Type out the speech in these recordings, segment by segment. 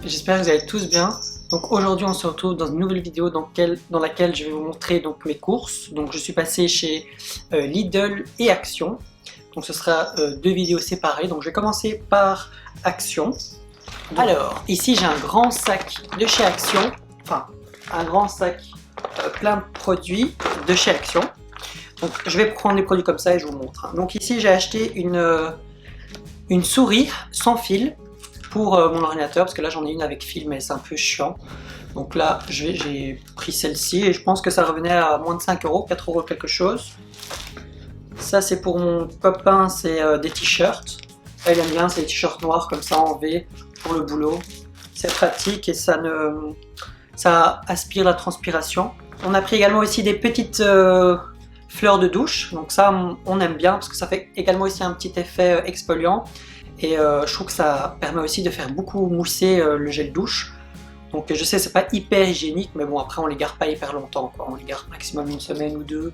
j'espère que vous allez tous bien. Donc aujourd'hui on se retrouve dans une nouvelle vidéo dans laquelle je vais vous montrer donc mes courses. Donc je suis passé chez Lidl et Action. Donc ce sera deux vidéos séparées. Donc je vais commencer par Action. Alors ici j'ai un grand sac de chez Action. Enfin un grand sac plein de produits de chez Action. Donc je vais prendre les produits comme ça et je vous montre. Donc ici j'ai acheté une souris sans fil pour mon ordinateur, parce que là j'en ai une avec fil mais c'est un peu chiant. Donc là j'ai pris celle-ci et je pense que ça revenait à moins de 5 euros, 4 euros quelque chose. Ça c'est pour mon copain, c'est des t-shirts. Elle aime bien, c'est des t-shirts noirs comme ça en V pour le boulot. C'est pratique et ça aspire la transpiration. On a pris également aussi des petites fleurs de douche, donc ça on aime bien parce que ça fait également aussi un petit effet exfoliant. Et je trouve que ça permet aussi de faire beaucoup mousser le gel douche. Donc je sais c'est pas hyper hygiénique, mais bon après on les garde pas hyper longtemps quoi. On les garde maximum une semaine ou deux.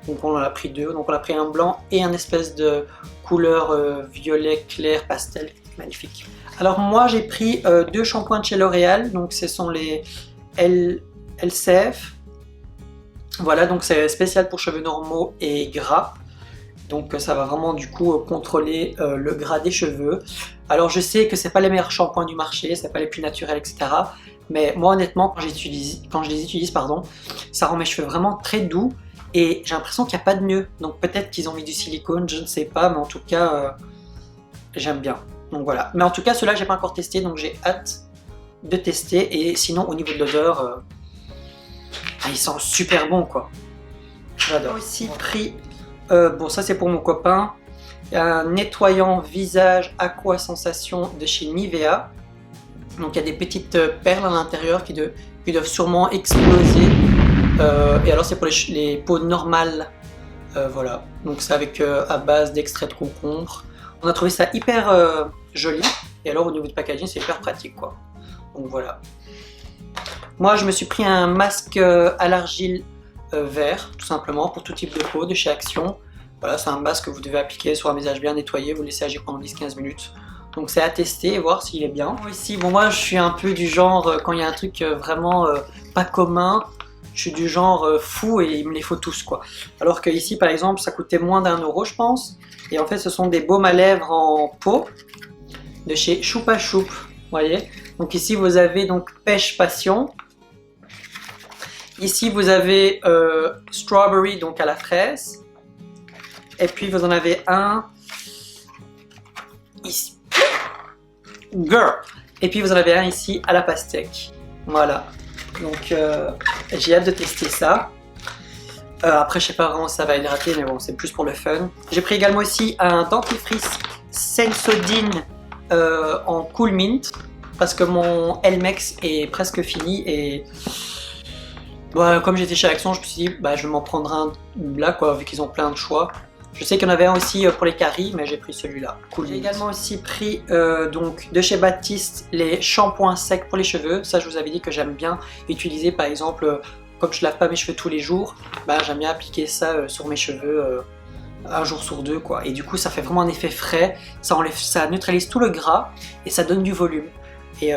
Donc on en a pris deux. Donc on a pris un blanc et un espèce de couleur violet clair pastel, magnifique. Alors moi j'ai pris deux shampoings de chez L'Oréal. Donc ce sont les LCF. Voilà, donc c'est spécial pour cheveux normaux et gras. Donc ça va vraiment du coup contrôler le gras des cheveux. Alors je sais que c'est pas les meilleurs shampoings du marché, c'est pas les plus naturels, etc. Mais moi honnêtement quand je les utilise, ça rend mes cheveux vraiment très doux et j'ai l'impression qu'il n'y a pas de mieux. Donc peut-être qu'ils ont mis du silicone, je ne sais pas, mais en tout cas j'aime bien. Donc voilà. Mais en tout cas ceux-là j'ai pas encore testé, donc j'ai hâte de tester. Et sinon au niveau de l'odeur, ils sont super bons quoi. J'adore. J'ai aussi pris bon ça c'est pour mon copain, un nettoyant visage Aqua Sensation de chez Nivea. Donc il y a des petites perles à l'intérieur qui doivent sûrement exploser. Et alors c'est pour les peaux normales. Voilà, donc c'est avec à base d'extrait de concombre. On a trouvé ça hyper joli. Et alors au niveau du packaging c'est hyper pratique quoi. Donc voilà. Moi je me suis pris un masque à l'argile vert, tout simplement, pour tout type de peau de chez Action. Voilà, c'est un masque que vous devez appliquer sur un visage bien nettoyé, vous laissez agir pendant 10-15 minutes. Donc c'est à tester et voir s'il est bien. Ici, bon moi je suis un peu du genre, quand il y a un truc vraiment pas commun, je suis du genre fou et il me les faut tous quoi. Alors que ici par exemple ça coûtait moins d'1 euro je pense. Et en fait ce sont des baumes à lèvres en peau de chez Choupa Choup, vous voyez. Donc ici vous avez donc Pêche Passion. Ici vous avez Strawberry donc à la fraise. Et puis vous en avez un ici. Girl. Et puis vous en avez un ici à la pastèque. Voilà. Donc j'ai hâte de tester ça. Après je sais pas vraiment si ça va hydrater, mais bon c'est plus pour le fun. J'ai pris également aussi un dentifrice Sensodyne en Cool Mint. Parce que mon Elmex est presque fini et bah, comme j'étais chez Action, je me suis dit bah, je vais m'en prendre un là quoi, vu qu'ils ont plein de choix. Je sais qu'il y en avait un aussi pour les caries, mais j'ai pris celui-là. Cool. J'ai également aussi pris donc de chez Baptiste les shampoings secs pour les cheveux. Ça je vous avais dit que j'aime bien utiliser par exemple, comme je lave pas mes cheveux tous les jours, bah, j'aime bien appliquer ça sur mes cheveux un jour sur deux quoi. Et du coup ça fait vraiment un effet frais, ça neutralise tout le gras et ça donne du volume. Et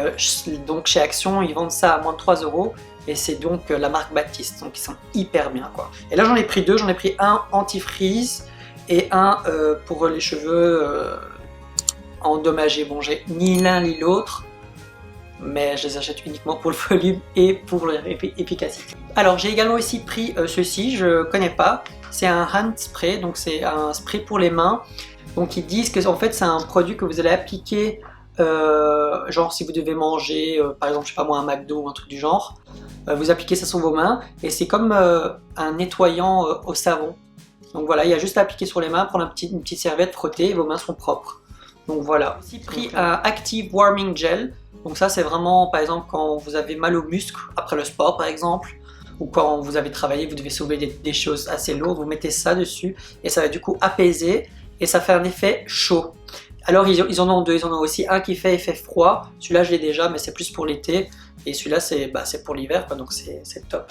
donc chez Action ils vendent ça à moins de 3 euros. Et c'est donc la marque Baptiste, donc ils sont hyper bien quoi. Et là j'en ai pris deux, j'en ai pris un anti-freeze et un pour les cheveux endommagés. Bon j'ai ni l'un ni l'autre, mais je les achète uniquement pour le volume et pour l'efficacité. Alors j'ai également aussi pris ceci, je connais pas, c'est un hand spray, donc c'est un spray pour les mains. Donc ils disent que en fait c'est un produit que vous allez appliquer genre si vous devez manger par exemple je sais pas moi un McDo ou un truc du genre, vous appliquez ça sur vos mains et c'est comme un nettoyant au savon. Donc voilà, il y a juste à appliquer sur les mains, prendre une petite serviette, frotter et vos mains sont propres. Donc voilà. J'ai aussi pris un Active Warming Gel. Donc ça c'est vraiment par exemple quand vous avez mal aux muscles après le sport par exemple, ou quand vous avez travaillé, vous devez soulever des choses assez lourdes, vous mettez ça dessus et ça va du coup apaiser et ça fait un effet chaud. Alors ils en ont deux, ils en ont aussi un qui fait effet froid, celui-là je l'ai déjà mais c'est plus pour l'été, et celui-là c'est pour l'hiver donc c'est top.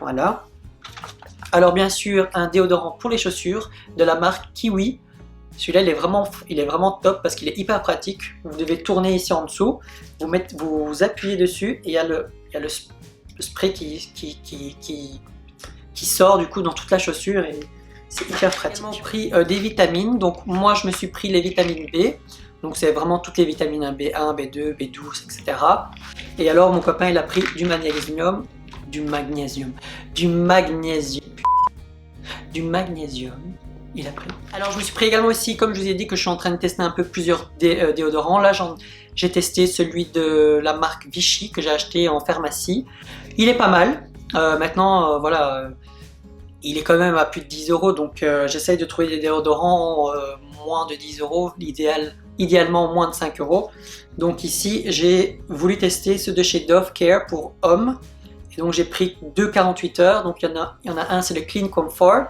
Voilà. Alors bien sûr un déodorant pour les chaussures de la marque Kiwi, Celui-là, il est vraiment top parce qu'il est hyper pratique. Vous devez tourner ici en dessous, vous appuyez dessus et il y a le spray qui sort du coup dans toute la chaussure et c'est hyper pratique. J'ai pris des vitamines, donc moi je me suis pris les vitamines B, donc c'est vraiment toutes les vitamines, hein, B1, B2, B12, etc. Et alors mon copain il a pris du magnésium, il a pris. Alors je me suis pris également aussi, comme je vous ai dit que je suis en train de tester un peu plusieurs déodorants, là j'ai testé celui de la marque Vichy que j'ai acheté en pharmacie, il est pas mal, maintenant voilà, il est quand même à plus de 10 euros, donc j'essaye de trouver des déodorants moins de 10 euros, idéalement moins de 5 euros. Donc ici j'ai voulu tester ceux de chez Dove Care pour hommes, et donc j'ai pris 2,48 heures, donc il y en a un c'est le Clean Comfort,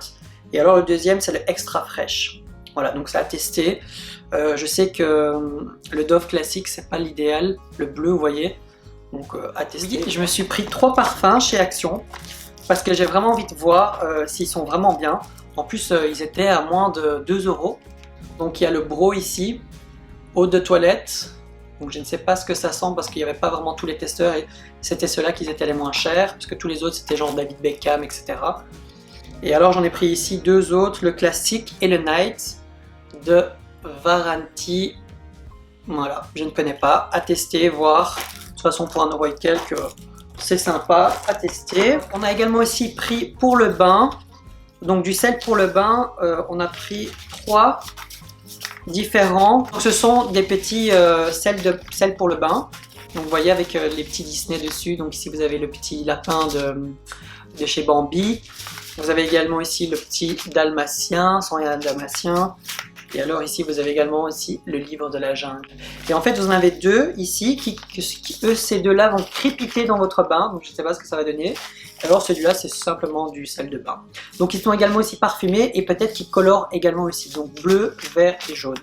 et alors le deuxième c'est le Extra Fresh. Voilà, donc ça a testé. Je sais que le Dove classique c'est pas l'idéal, le bleu vous voyez, donc à tester. Je me suis pris 3 parfums chez Action, parce que j'ai vraiment envie de voir s'ils sont vraiment bien. En plus ils étaient à moins de 2 euros. Donc il y a le Bro ici, eau de toilette. Donc je ne sais pas ce que ça sent parce qu'il n'y avait pas vraiment tous les testeurs et c'était ceux-là qui étaient les moins chers, parce que tous les autres c'était genre David Beckham, etc. Et alors j'en ai pris ici 2 autres, le classique et le Night de Varanti. Voilà, je ne connais pas, à tester, voir. De toute façon pour 1 euro et quelques, c'est sympa à tester. On a également aussi pris pour le bain, donc du sel pour le bain, on a pris 3 différents. Donc, ce sont des petits sel pour le bain. Donc vous voyez avec les petits Disney dessus. Donc ici vous avez le petit lapin de chez Bambi. Vous avez également ici le petit dalmatien, sans rien dalmatien. Et alors ici vous avez également aussi le livre de la jungle. Et en fait vous en avez 2 ici qui eux ces deux-là vont crépiter dans votre bain. Donc je ne sais pas ce que ça va donner. Alors celui-là c'est simplement du sel de bain. Donc ils sont également aussi parfumés et peut-être qu'ils colorent également aussi. Donc bleu, vert et jaune.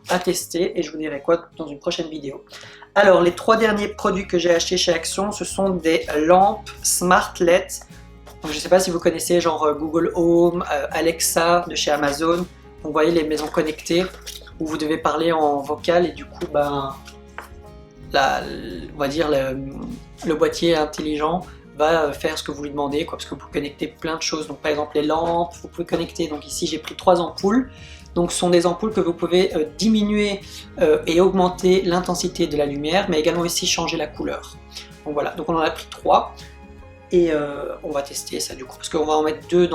À tester et je vous dirai quoi dans une prochaine vidéo. Alors les 3 derniers produits que j'ai achetés chez Action, ce sont des lampes Smart LED. Donc, je ne sais pas si vous connaissez genre Google Home, Alexa de chez Amazon. Donc, vous voyez les maisons connectées où vous devez parler en vocal et du coup ben, on va dire le boîtier intelligent va faire ce que vous lui demandez, quoi, parce que vous pouvez connecter plein de choses. Donc par exemple les lampes, vous pouvez connecter. Donc ici j'ai pris 3 ampoules. Donc ce sont des ampoules que vous pouvez diminuer et augmenter l'intensité de la lumière, mais également ici changer la couleur. Donc voilà, donc on en a pris 3 et on va tester ça du coup, parce qu'on va en mettre 2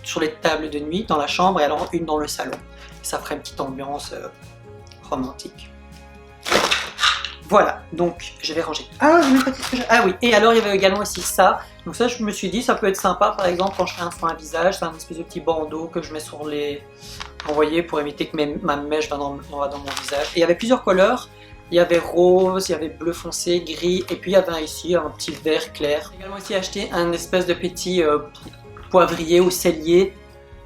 sur les tables de nuit dans la chambre et alors une dans le salon. Ça ferait une petite ambiance romantique. Voilà, donc je vais ranger. Ah, je vais pas dire ce que j'ai. Ah oui, et alors il y avait également aussi ça. Donc ça, je me suis dit, ça peut être sympa par exemple quand je fais un soin à visage. C'est un espèce de petit bandeau que je mets sur les. Vous voyez, pour éviter que ma mèche va dans mon visage. Et il y avait plusieurs couleurs. Il y avait rose, il y avait bleu foncé, gris, et puis il y avait ici un petit vert clair. J'ai également aussi acheté un espèce de petit poivrier ou cellier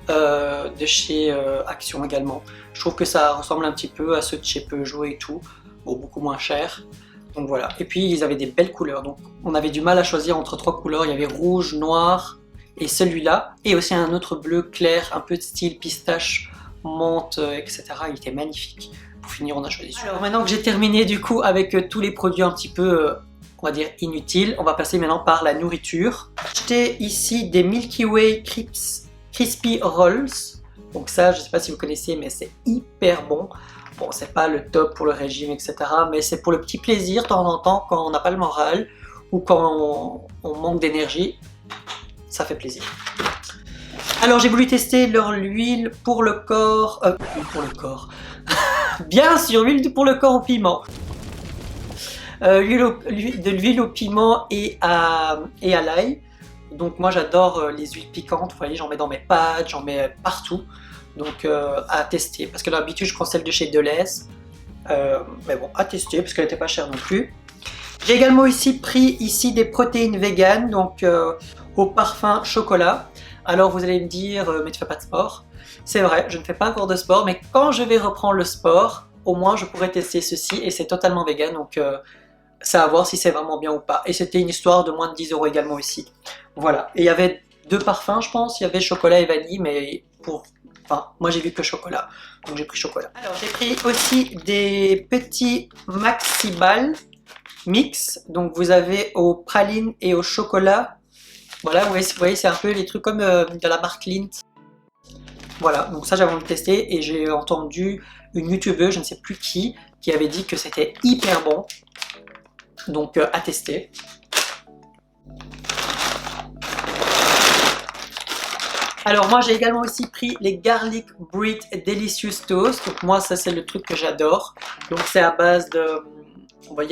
de chez Action également. Je trouve que ça ressemble un petit peu à ceux de chez Peugeot et tout. Bon, beaucoup moins cher. Donc voilà. Et puis ils avaient des belles couleurs. Donc on avait du mal à choisir entre 3 couleurs. Il y avait rouge, noir et celui-là. Et aussi un autre bleu clair, un peu de style pistache, menthe, etc. Il était magnifique. Pour finir, on a choisi celui-là. Alors maintenant que j'ai terminé du coup avec tous les produits un petit peu, on va dire, inutiles, on va passer maintenant par la nourriture. J'ai acheté ici des Milky Way Crispy Rolls. Donc ça, je ne sais pas si vous connaissez, mais c'est hyper bon. Bon, c'est pas le top pour le régime, etc. Mais c'est pour le petit plaisir, de temps en temps, quand on n'a pas le moral ou quand on manque d'énergie, ça fait plaisir. Alors, j'ai voulu tester leur huile pour le corps. Bien sûr, l'huile pour le corps au piment. De l'huile au piment et à l'ail. Donc, moi, j'adore les huiles piquantes. Vous voyez, j'en mets dans mes pâtes, j'en mets partout. Donc à tester, parce que d'habitude je prends celle de chez Deleuze, mais bon, à tester parce qu'elle n'était pas chère non plus. J'ai également aussi pris ici des protéines véganes, donc au parfum chocolat. Alors vous allez me dire, mais tu fais pas de sport. C'est vrai, je ne fais pas encore de sport, mais quand je vais reprendre le sport, au moins je pourrais tester ceci, et c'est totalement vegan, donc c'est à voir si c'est vraiment bien ou pas. Et c'était une histoire de moins de 10 € également ici. Voilà, et il y avait 2 parfums je pense, il y avait chocolat et vanille, mais pour Enfin, moi j'ai vu que chocolat, donc j'ai pris chocolat. Alors j'ai pris aussi des petits Maxi-Balls mix, donc vous avez au praline et au chocolat. Voilà, vous voyez c'est un peu les trucs comme de la marque Lindt. Voilà, donc ça j'avais envie de tester et j'ai entendu une youtubeuse, je ne sais plus qui avait dit que c'était hyper bon. Donc à tester. Alors moi j'ai également aussi pris les Garlic Bread Delicious Toast. Donc moi ça c'est le truc que j'adore. Donc c'est à base de, vous voyez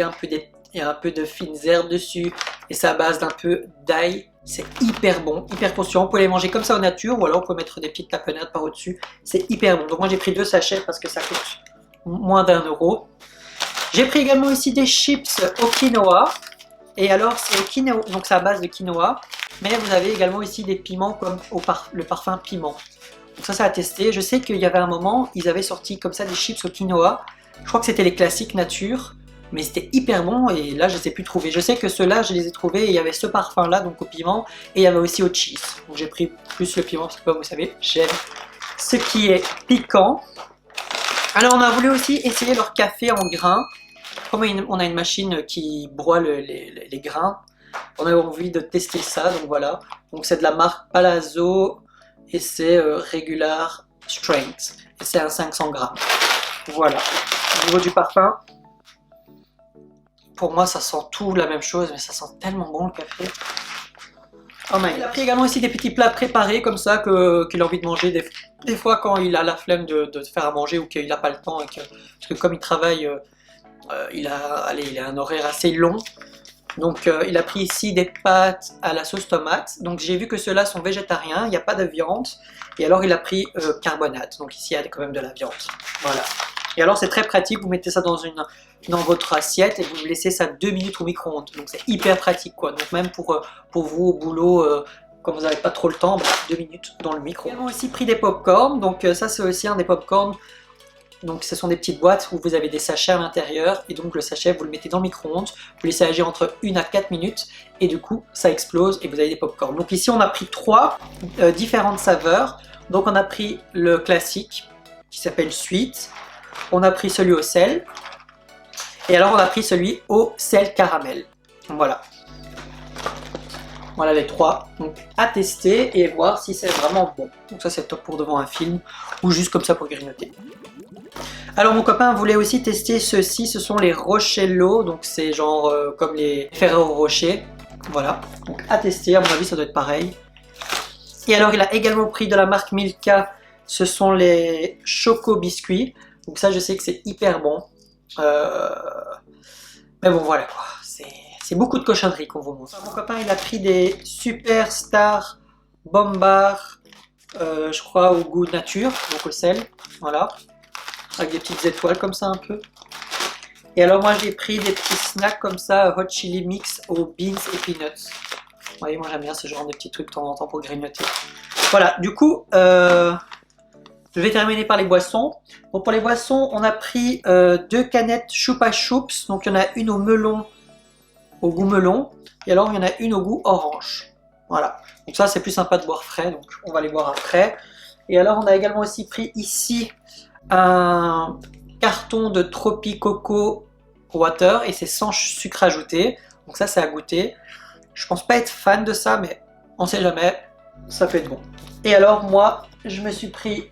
il y a un peu de fines herbes dessus et c'est à base d'un peu d'ail. C'est hyper bon, hyper conscient. Vous pouvez les manger comme ça en nature ou alors vous pouvez mettre des petites tapenades par au-dessus. C'est hyper bon. Donc moi j'ai pris 2 sachets parce que ça coûte moins d'1 €. J'ai pris également ici des chips au quinoa. Et alors c'est au quinoa, donc c'est à base de quinoa. Mais vous avez également ici des piments comme le parfum piment. Donc ça c'est à tester. Je sais qu'il y avait un moment, ils avaient sorti comme ça des chips au quinoa. Je crois que c'était les classiques nature. Mais c'était hyper bon et là je les ai plus trouvés. Je sais que ceux-là je les ai trouvés et il y avait ce parfum là donc au piment et il y avait aussi au cheese. Donc j'ai pris plus le piment parce que vous savez j'aime ce qui est piquant. Alors on a voulu aussi essayer leur café en grains. Comme on a une machine qui broie les grains, on a envie de tester ça, donc voilà. Donc c'est de la marque Palazzo et c'est Regular Strength et c'est un 500 grammes. Voilà. Au niveau du parfum, pour moi ça sent tout la même chose, mais ça sent tellement bon le café. Oh my God. Il a pris également ici des petits plats préparés comme ça qu'il a envie de manger des fois quand il a la flemme de faire à manger ou qu'il n'a pas le temps. Parce que comme il travaille, il a un horaire assez long. Donc il a pris ici des pâtes à la sauce tomate. Donc j'ai vu que ceux-là sont végétariens, il n'y a pas de viande. Et alors il a pris carbonate. Donc ici il y a quand même de la viande. Voilà. Et alors c'est très pratique, vous mettez ça dans votre assiette et vous laissez ça 2 minutes au micro-ondes. Donc c'est hyper pratique quoi. Donc même pour vous au boulot, quand vous n'avez pas trop le temps, 2 minutes dans le micro. J'ai aussi pris des pop-corn. Donc ça c'est aussi un des pop-corn. Donc ce sont des petites boîtes où vous avez des sachets à l'intérieur et donc le sachet vous le mettez dans le micro-ondes, vous laissez agir entre 1 à 4 minutes et du coup ça explose et vous avez des pop-corn. Donc ici on a pris 3 différentes saveurs. Donc on a pris le classique qui s'appelle Sweet, on a pris celui au sel et alors on a pris celui au sel caramel. Voilà. Voilà les 3, donc à tester et voir si c'est vraiment bon. Donc ça c'est top pour devant un film ou juste comme ça pour grignoter. Alors mon copain voulait aussi tester ceux-ci, ce sont les Rochello, donc c'est genre comme les Ferrero Rocher, voilà, donc à tester, à mon avis ça doit être pareil. Et alors il a également pris de la marque Milka, ce sont les Choco Biscuits, donc ça je sais que c'est hyper bon, mais bon voilà quoi, c'est beaucoup de cochonneries qu'on vous montre. Mon copain il a pris des Superstar Bombard, je crois au goût nature, donc au sel, voilà. Avec des petites étoiles comme ça un peu. Et alors moi j'ai pris des petits snacks comme ça, hot chili mix aux beans et peanuts. Vous voyez, moi j'aime bien ce genre de petits trucs de temps en temps pour grignoter. Voilà, du coup, je vais terminer par les boissons. Donc pour les boissons, on a pris 2 canettes Chupa Chups. Donc il y en a une au melon, au goût melon. Et alors il y en a une au goût orange. Voilà, donc ça c'est plus sympa de boire frais, donc on va les boire après. Et alors on a également aussi pris ici un carton de Tropicoco Water et c'est sans sucre ajouté, donc ça c'est à goûter. Je pense pas être fan de ça, mais on sait jamais, ça peut être bon. Et alors moi je me suis pris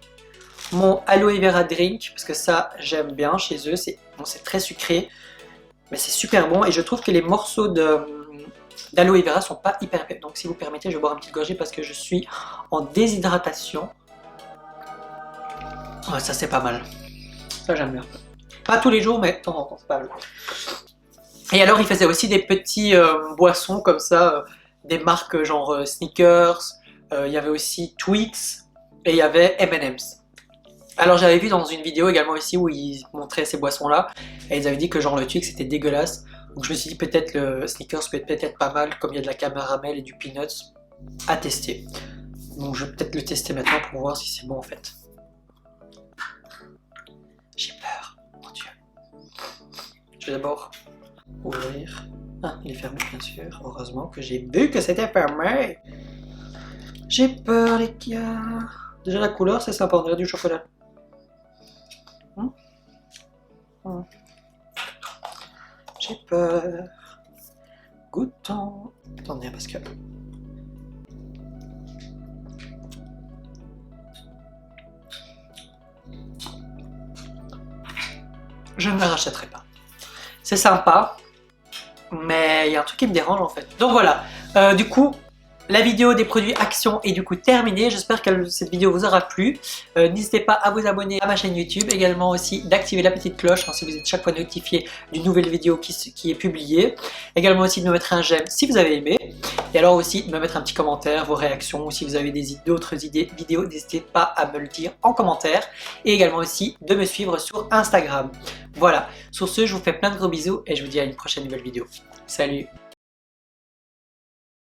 mon aloe vera drink parce que ça j'aime bien chez eux, c'est bon, très sucré mais c'est super bon et je trouve que les morceaux d'aloe vera sont pas hyper épais. Donc si vous permettez je vais boire une petite gorgée parce que je suis en déshydratation. Ouais, ça c'est pas mal, ça j'aime bien. Pas tous les jours mais de temps en temps c'est pas mal. Et alors il faisait aussi des petits boissons comme ça, des marques genre Snickers, il y avait aussi Twix et il y avait M&M's. Alors j'avais vu dans une vidéo également ici où ils montraient ces boissons là et ils avaient dit que genre le Twix c'était dégueulasse. Donc je me suis dit peut-être le Snickers peut être pas mal comme il y a de la caramel et du peanuts à tester. Donc je vais peut-être le tester maintenant pour voir si c'est bon en fait. J'ai peur, mon Dieu. Je vais d'abord ouvrir. Ah, il est fermé bien sûr. Heureusement que j'ai vu que c'était fermé. J'ai peur les gars. Déjà la couleur, c'est sympa, on dirait du chocolat. J'ai peur. Goûtons. Attendez, parce que... je ne le rachèterai pas. C'est sympa, mais il y a un truc qui me dérange en fait. Donc voilà, du coup, la vidéo des produits Action est du coup terminée. J'espère que cette vidéo vous aura plu. N'hésitez pas à vous abonner à ma chaîne YouTube, également aussi d'activer la petite cloche si vous êtes chaque fois notifié d'une nouvelle vidéo qui est publiée. Également aussi de me mettre un j'aime si vous avez aimé. Et alors aussi de me mettre un petit commentaire, vos réactions, ou si vous avez d'autres idées vidéos, n'hésitez pas à me le dire en commentaire. Et également aussi de me suivre sur Instagram. Voilà, sur ce, je vous fais plein de gros bisous et je vous dis à une prochaine nouvelle vidéo. Salut!